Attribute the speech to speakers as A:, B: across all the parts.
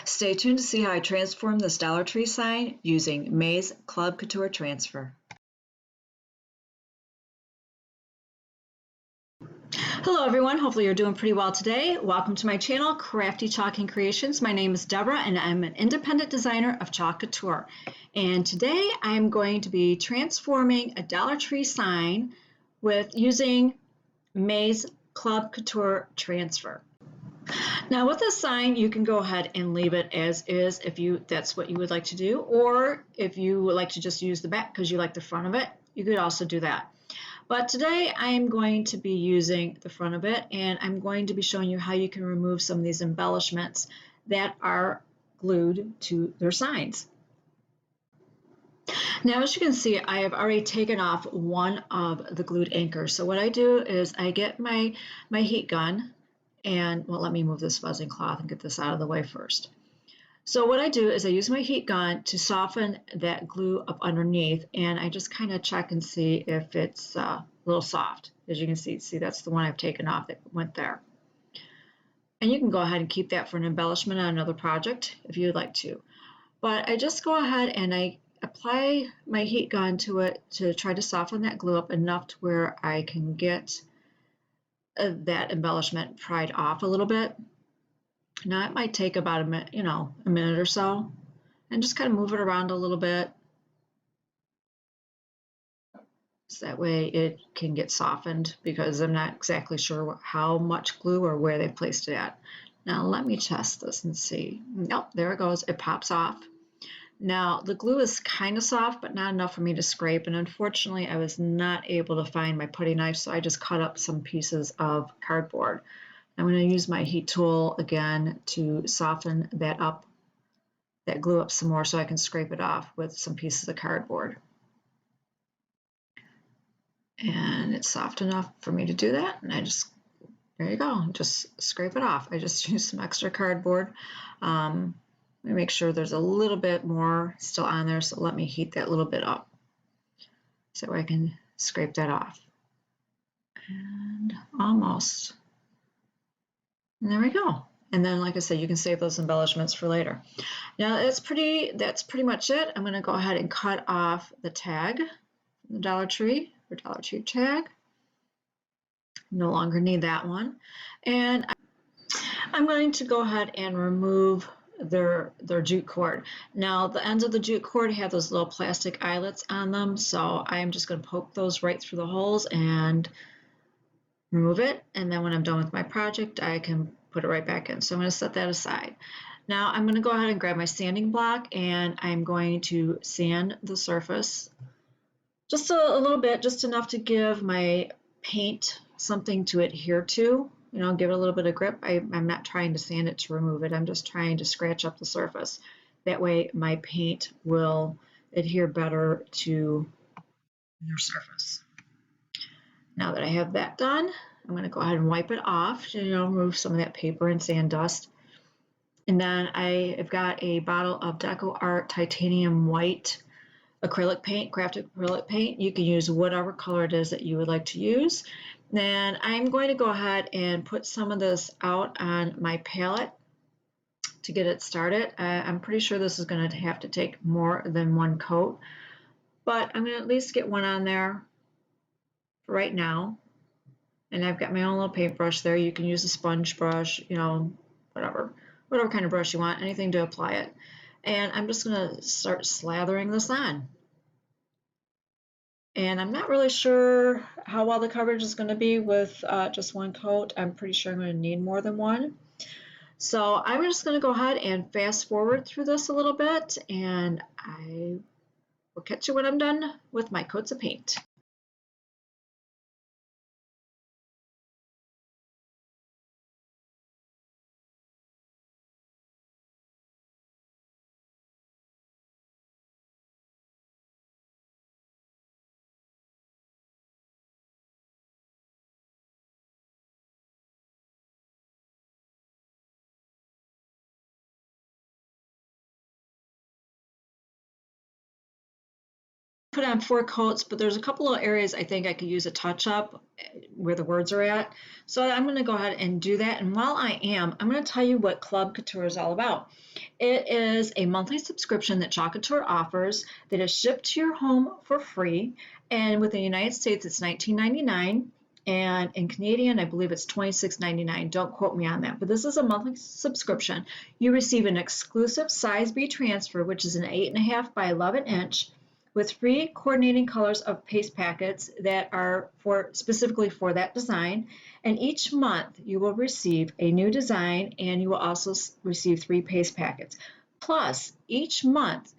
A: Stay tuned to see how I transform this Dollar Tree sign using May's Club Couture transfer. Hello everyone, hopefully you're doing pretty well today. Welcome to my channel, Crafty Chalk Creations. My name is Deborah and I'm an independent designer of Chalk Couture. And today I'm going to be transforming a Dollar Tree sign using May's Club Couture transfer. Now with this sign, you can go ahead and leave it as is if that's what you would like to do, or if you would like to just use the back because you like the front of it, you could also do that. But today I am going to be using the front of it, and I'm going to be showing you how you can remove some of these embellishments that are glued to their signs. Now, as you can see, I have already taken off one of the glued anchors. So what I do is I get my heat gun, and well, let me move this fuzzing cloth and get this out of the way first. So what I do is I use my heat gun to soften that glue up underneath, and I just kind of check and see if it's a little soft. As you can see, that's the one I've taken off that went there. And you can go ahead and keep that for an embellishment on another project if you'd like to. But I just go ahead and I apply my heat gun to it to try to soften that glue up enough to where I can get that embellishment pried off a little bit. Now it might take about a minute or so, and just kind of move it around a little bit so that way it can get softened, because I'm not exactly sure how much glue or where they've placed it at. Now let me test this and see. Nope, there it goes. It pops off. Now the glue is kind of soft, but not enough for me to scrape, and unfortunately I was not able to find my putty knife, so I just cut up some pieces of cardboard. I'm going to use my heat tool again to soften that glue up some more so I can scrape it off with some pieces of cardboard. And it's soft enough for me to do that, and there you go, just scrape it off. I just used some extra cardboard. Let me make sure there's a little bit more still on there, so let me heat that little bit up so I can scrape that off. And almost. And there we go. And then, like I said, you can save those embellishments for later. Now that's pretty much it. I'm going to go ahead and cut off the tag, the Dollar Tree or Dollar Tree tag. No longer need that one. And I'm going to go ahead and remove their jute cord. Now the ends of the jute cord have those little plastic eyelets on them, so I'm just going to poke those right through the holes and remove it, and then when I'm done with my project I can put it right back in. So I'm going to set that aside. Now I'm going to go ahead and grab my sanding block, and I'm going to sand the surface just a little bit, just enough to give my paint something to adhere to, give it a little bit of grip. I'm not trying to sand it to remove it, I'm just trying to scratch up the surface. That way my paint will adhere better to your surface. Now that I have that done, I'm going to go ahead and wipe it off to remove some of that paper and sand dust. And then I've got a bottle of Deco Art Titanium White acrylic paint, crafted acrylic paint. You can use whatever color it is that you would like to use. Then I'm going to go ahead and put some of this out on my palette to get it started. I'm pretty sure this is going to have to take more than one coat, but I'm going to at least get one on there right now. And I've got my own little paintbrush there. You can use a sponge brush, whatever kind of brush you want, anything to apply it. And I'm just going to start slathering this on. And I'm not really sure how well the coverage is going to be with just one coat. I'm pretty sure I'm going to need more than one. So I'm just going to go ahead and fast forward through this a little bit, and I will catch you when I'm done with my coats of paint. put on 4 coats, but there's a couple of areas I think I could use a touch up where the words are at. So I'm going to go ahead and do that. And while I am, I'm going to tell you what Club Couture is all about. It is a monthly subscription that Chalk Couture offers that is shipped to your home for free. And within the United States, it's $19.99. And in Canadian, I believe it's $26.99. Don't quote me on that, but this is a monthly subscription. You receive an exclusive size B transfer, which is an 8.5 by 11 inch, with free coordinating colors of paste packets that are specifically for that design. And each month you will receive a new design, and you will also receive 3 paste packets. Plus, each month,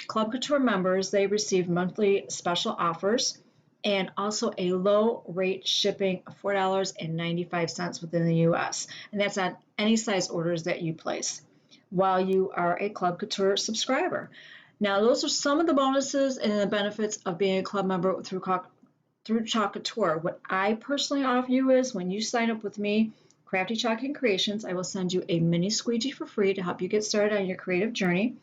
A: Club Couture members, they receive monthly special offers and also a low rate shipping of $4.95 within the US. And that's on any size orders that you place while you are a Club Couture subscriber. Now, those are some of the bonuses and the benefits of being a club member through Chalk Couture. What I personally offer you is when you sign up with me, Crafty Chalk and Creations, I will send you a mini squeegee for free to help you get started on your creative journey.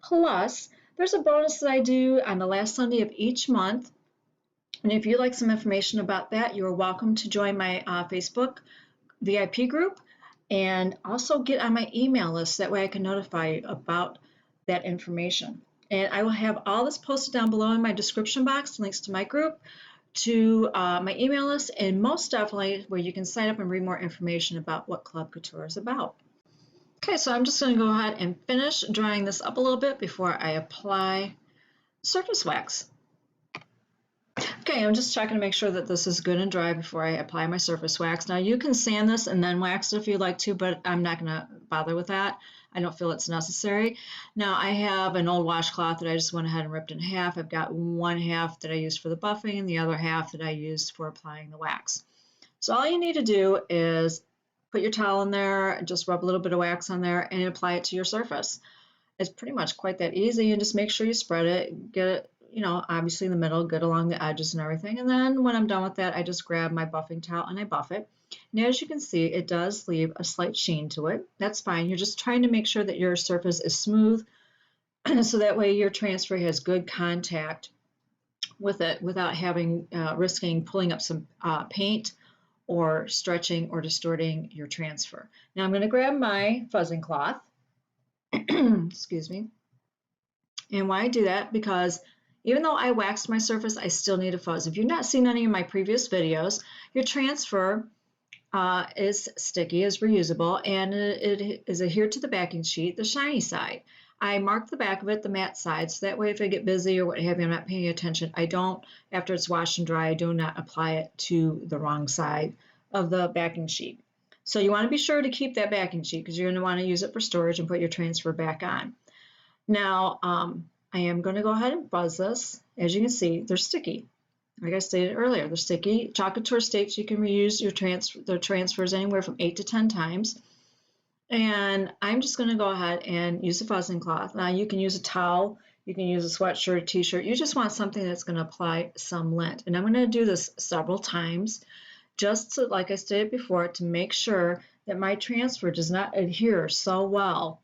A: Plus, there's a bonus that I do on the last Sunday of each month. And if you'd like some information about that, you're welcome to join my Facebook VIP group and also get on my email list. That way I can notify you about that information. And I will have all this posted down below in my description box, links to my group, to my email list, and most definitely where you can sign up and read more information about what Club Couture is about. Okay, so I'm just going to go ahead and finish drying this up a little bit before I apply surface wax. Okay, I'm just checking to make sure that this is good and dry before I apply my surface wax. Now you can sand this and then wax it if you'd like to, but I'm not going to bother with that. I don't feel it's necessary. Now I have an old washcloth that I just went ahead and ripped in half. I've got one half that I used for the buffing and the other half that I used for applying the wax. So all you need to do is put your towel in there, just rub a little bit of wax on there and apply it to your surface. It's pretty much quite that easy, and just make sure you spread it, get it, obviously in the middle, good along the edges and everything. And then when I'm done with that, I just grab my buffing towel and I buff it. And as you can see, it does leave a slight sheen to it. That's fine. You're just trying to make sure that your surface is smooth so that way your transfer has good contact with it without having risking pulling up some paint or stretching or distorting your transfer. Now I'm going to grab my fuzzing cloth. Excuse me. And why I do that, because even though I waxed my surface, I still need a fuzz. If you've not seen any of my previous videos, your transfer is sticky, is reusable, and it is adhered to the backing sheet, the shiny side. I mark the back of it, the matte side, so that way if I get busy or what have you, I'm not paying attention. I don't, after it's washed and dry, I do not apply it to the wrong side of the backing sheet. So you want to be sure to keep that backing sheet because you're going to want to use it for storage and put your transfer back on. Now, I am going to go ahead and fuzz this. As you can see, they're sticky. Like I stated earlier, they're sticky. Chalk Couture states you can reuse your transfers anywhere from 8 to 10 times. And I'm just going to go ahead and use a fuzzing cloth. Now, you can use a towel, you can use a sweatshirt, a t-shirt. You just want something that's going to apply some lint. And I'm going to do this several times, just to, like I stated before, to make sure that my transfer does not adhere so well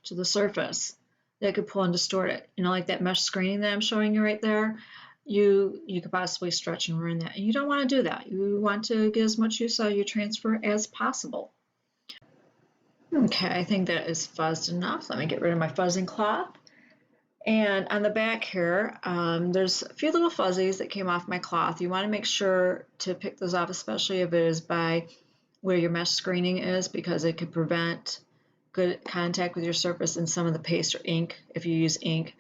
A: to the surface that it could pull and distort it. Like that mesh screening that I'm showing you right there, you could possibly stretch and ruin that. And you don't want to do that. You want to get as much use out of your transfer as possible. Okay, I think that is fuzzed enough. Let me get rid of my fuzzing cloth. And on the back here, there's a few little fuzzies that came off my cloth. You want to make sure to pick those off, especially if it is by where your mesh screening is, because it could prevent good contact with your surface, and some of the paste or ink, if you use ink,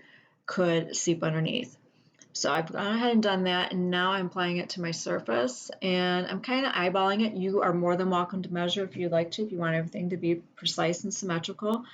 A: could seep underneath. So I've gone ahead and done that, and now I'm applying it to my surface, and I'm kind of eyeballing it. You are more than welcome to measure if you'd like to, if you want everything to be precise and symmetrical.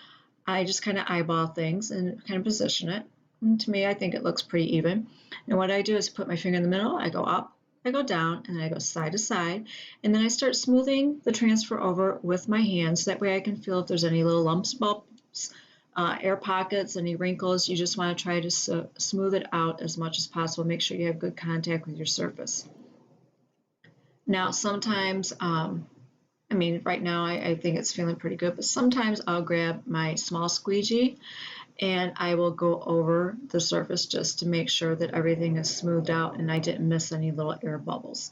A: I just kind of eyeball things and kind of position it. And to me, I think it looks pretty even. And what I do is put my finger in the middle, I go up, I go down, and then I go side to side, and then I start smoothing the transfer over with my hands. That way I can feel if there's any little lumps, bumps, air pockets, any wrinkles. You just want to try to smooth it out as much as possible. Make sure you have good contact with your surface. Now, sometimes I mean, right now I think it's feeling pretty good, but sometimes I'll grab my small squeegee and I will go over the surface just to make sure that everything is smoothed out and I didn't miss any little air bubbles.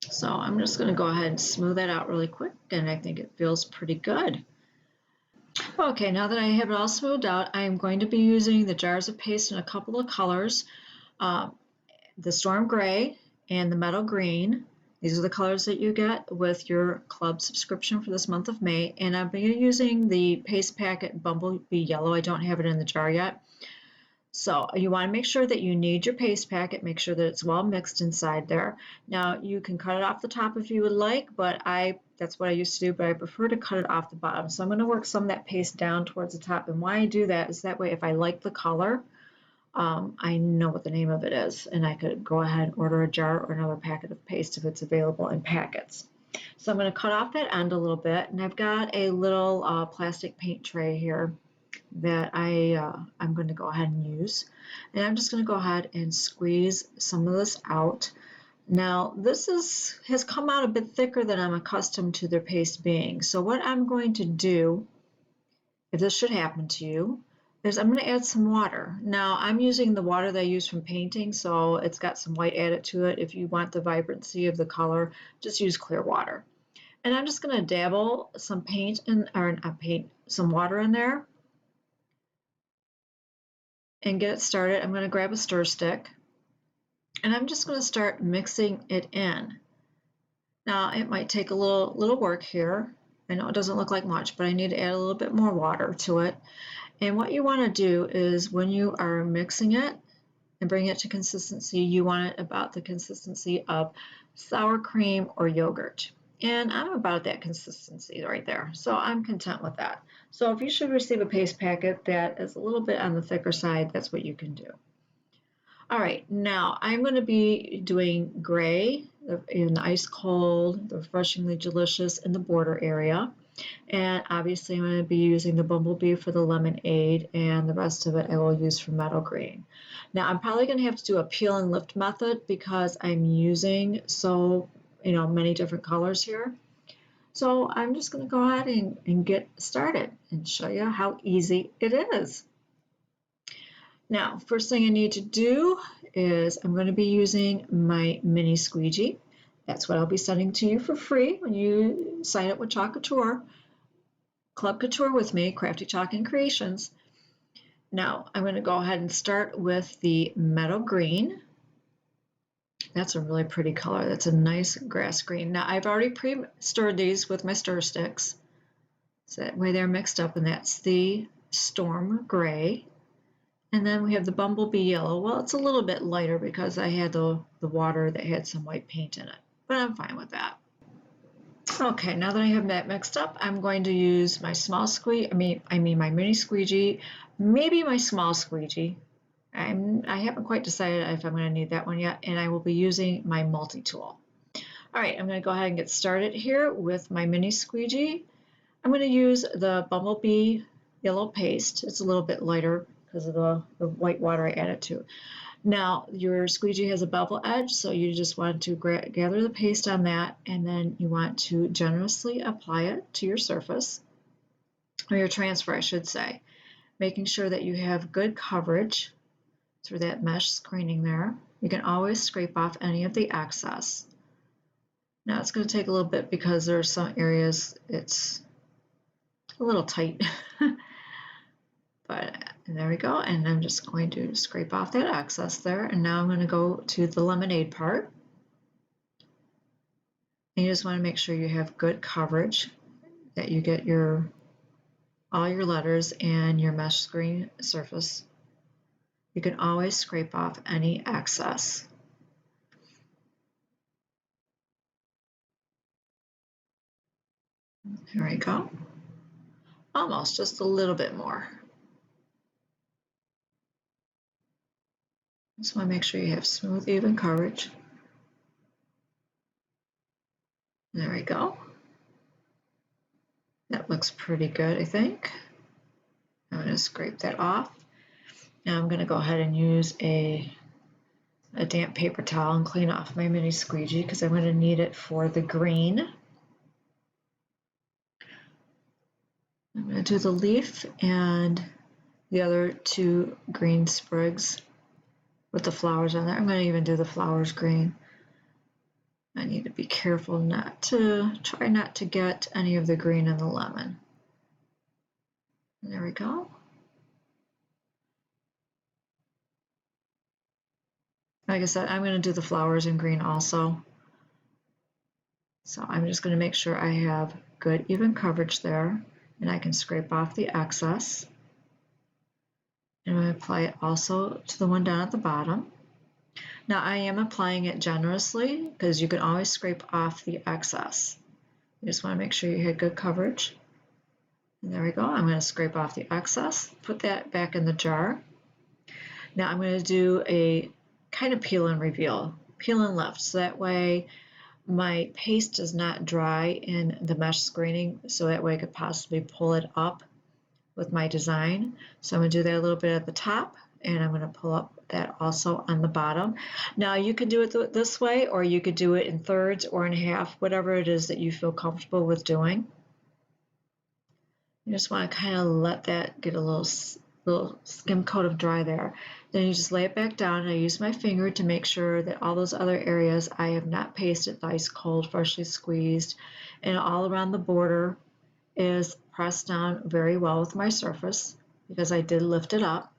A: So I'm just going to go ahead and smooth that out really quick, and I think it feels pretty good. Okay, now that I have it all smoothed out, I'm going to be using the jars of paste in a couple of colors, the Storm Gray and the Meadow Green. These are the colors that you get with your club subscription for this month of May. And I'll be using the paste packet Bumblebee Yellow. I don't have it in the jar yet. So you want to make sure that you need your paste packet, make sure that it's well mixed inside there. Now you can cut it off the top if you would like, but that's what I used to do, but I prefer to cut it off the bottom. So I'm going to work some of that paste down towards the top, and why I do that is that way if I like the color, I know what the name of it is, and I could go ahead and order a jar or another packet of paste if it's available in packets. So I'm going to cut off that end a little bit, and I've got a little plastic paint tray here that I'm going to go ahead and use. And I'm just going to go ahead and squeeze some of this out. Now this has come out a bit thicker than I'm accustomed to their paste being. So what I'm going to do, if this should happen to you, is I'm going to add some water. Now I'm using the water that I use from painting, so it's got some white added to it. If you want the vibrancy of the color, just use clear water. And I'm just going to dabble some paint in, or not paint, some water in there and get it started. I'm going to grab a stir stick and I'm just going to start mixing it in. Now it might take a little work here. I know it doesn't look like much, but I need to add a little bit more water to it. And what you want to do is when you are mixing it and bring it to consistency, you want it about the consistency of sour cream or yogurt. And I'm about that consistency right there, so I'm content with that. So if you should receive a paste packet that is a little bit on the thicker side, that's what you can do. All right, now I'm going to be doing gray in the ice cold, the refreshingly delicious in the border area. And obviously I'm going to be using the Bumblebee for the lemonade, and the rest of it I will use for meadow green. Now I'm probably going to have to do a peel and lift method because I'm using so many different colors here. So I'm just going to go ahead and get started and show you how easy it is. Now, first thing I need to do is I'm going to be using my mini squeegee. That's what I'll be sending to you for free when you sign up with Chalk Couture, Club Couture with me, Crafty Chalk and Creations. Now, I'm going to go ahead and start with the meadow green. That's a really pretty color. That's a nice grass green. Now, I've already pre-stirred these with my stir sticks, so that way they're mixed up, and that's the Storm Gray. And then we have the Bumblebee Yellow. Well, it's a little bit lighter because I had the water that had some white paint in it, but I'm fine with that. Okay, now that I have that mixed up, I'm going to use my small squeegee, I mean my mini squeegee, maybe my small squeegee. I haven't quite decided if I'm going to need that one yet, and I will be using my multi-tool. All right, I'm going to go ahead and get started here with my mini squeegee. I'm going to use the Bumblebee Yellow paste. It's a little bit lighter because of the white water I added to. Now, your squeegee has a bevel edge, so you just want to gather the paste on that, and then you want to generously apply it to your surface, or your transfer, I should say, making sure that you have good coverage through that mesh screening there. You can always scrape off any of the excess. Now, it's going to take a little bit because there are some areas it's a little tight. But there we go, and I'm just going to scrape off that excess there, and now I'm going to go to the lemonade part. And you just want to make sure you have good coverage, that you get all your letters and your mesh screen surface. You can always scrape off any excess. There we go. Almost, just a little bit more. Just want to make sure you have smooth, even coverage. There we go. That looks pretty good, I think. I'm going to scrape that off. Now I'm going to go ahead and use a damp paper towel and clean off my mini squeegee because I'm going to need it for the green. I'm going to do the leaf and the other two green sprigs with the flowers on there. I'm going to even do the flowers green. I need to be careful try not to get any of the green in the lemon. And there we go. Like I said, I'm going to do the flowers in green also. So I'm just going to make sure I have good even coverage there, and I can scrape off the excess. And I'm going to apply it also to the one down at the bottom. Now I am applying it generously because you can always scrape off the excess. You just want to make sure you had good coverage. And there we go. I'm going to scrape off the excess, put that back in the jar. Now I'm going to do a kind of peel and reveal, peel and lift, so that way my paste does not dry in the mesh screening, so that way I could possibly pull it up with my design. So I'm going to do that a little bit at the top, and I'm going to pull up that also on the bottom. Now you can do it this way, or you could do it in thirds or in half, whatever it is that you feel comfortable with doing. You just want to kind of let that get a little skim coat of dry there. Then you just lay it back down, and I use my finger to make sure that all those other areas I have not pasted ice cold, freshly squeezed, and all around the border is pressed down very well with my surface because I did lift it up.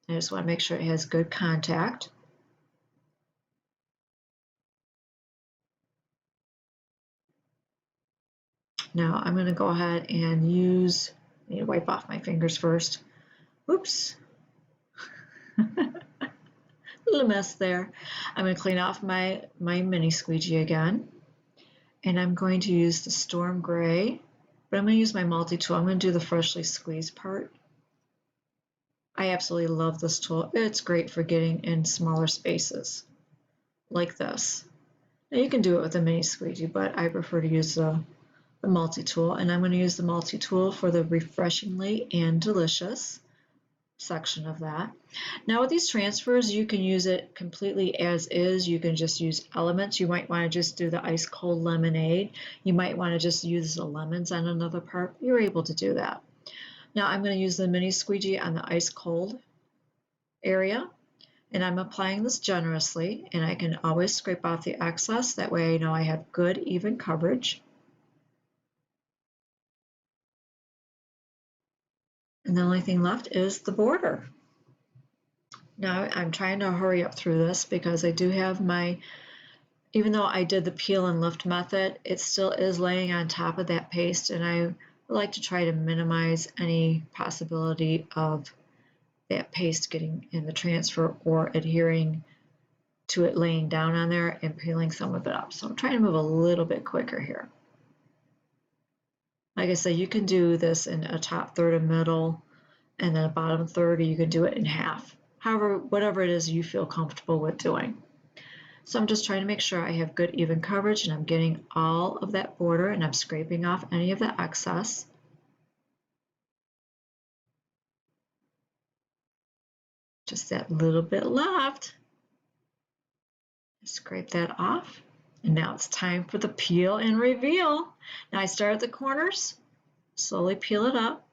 A: I just want to make sure it has good contact. Now I'm going to go ahead and I need to wipe off my fingers first. Oops. Little mess there. I'm going to clean off my mini squeegee again, and I'm going to use the Storm Gray, but I'm going to use my multi-tool. I'm going to do the freshly squeezed part. I absolutely love this tool. It's great for getting in smaller spaces like this. Now you can do it with a mini squeegee, but I prefer to use the multi-tool, and I'm going to use the multi-tool for the refreshingly and delicious section of that. Now with these transfers, you can use it completely as is. You can just use elements. You might want to just do the ice cold lemonade. You might want to just use the lemons on another part. You're able to do that. Now I'm going to use the mini squeegee on the ice cold area, and I'm applying this generously, and I can always scrape off the excess. That way I know I have good even coverage. And the only thing left is the border. Now I'm trying to hurry up through this because I do have even though I did the peel and lift method, it still is laying on top of that paste, and I like to try to minimize any possibility of that paste getting in the transfer or adhering to it laying down on there and peeling some of it up. So I'm trying to move a little bit quicker here. Like I said, you can do this in a top third, a middle, and then a bottom third, or you can do it in half. However, whatever it is you feel comfortable with doing. So I'm just trying to make sure I have good even coverage, and I'm getting all of that border, and I'm scraping off any of the excess. Just that little bit left. Scrape that off. And now it's time for the peel and reveal. Now I start at the corners, slowly peel it up.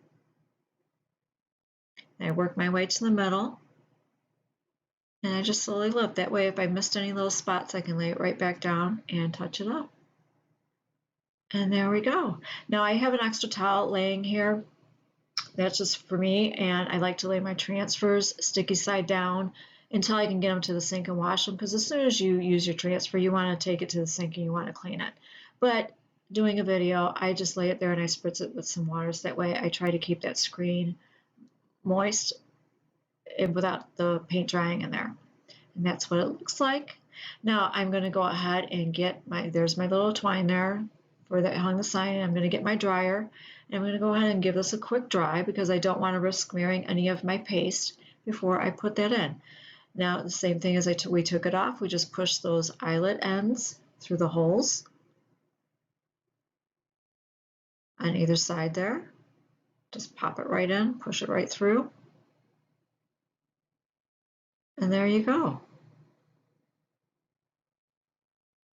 A: And I work my way to the middle. And I just slowly lift. That way if I missed any little spots, I can lay it right back down and touch it up. And there we go. Now I have an extra towel laying here. That's just for me, and I like to lay my transfers sticky side down until I can get them to the sink and wash them, because as soon as you use your transfer, you want to take it to the sink and you want to clean it. But doing a video, I just lay it there and I spritz it with some water, so that way I try to keep that screen moist and without the paint drying in there. And that's what it looks like. Now I'm going to go ahead and get there's my little twine there where that hung the sign, and I'm going to get my dryer. And I'm going to go ahead and give this a quick dry because I don't want to risk smearing any of my paste before I put that in. Now the same thing as we took it off, we just push those eyelet ends through the holes on either side there. Just pop it right in, push it right through. And there you go.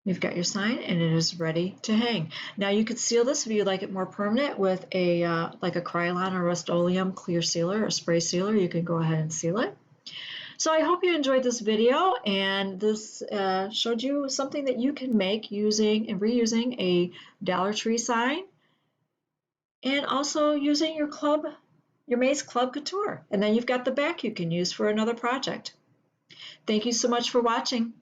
A: You've got your sign and it is ready to hang. Now you could seal this if you'd like it more permanent with a like a Krylon or Rust-Oleum clear sealer or spray sealer. You can go ahead and seal it. So I hope you enjoyed this video, and this showed you something that you can make using and reusing a Dollar Tree sign, and also using your May's Club Couture. And then you've got the back you can use for another project. Thank you so much for watching.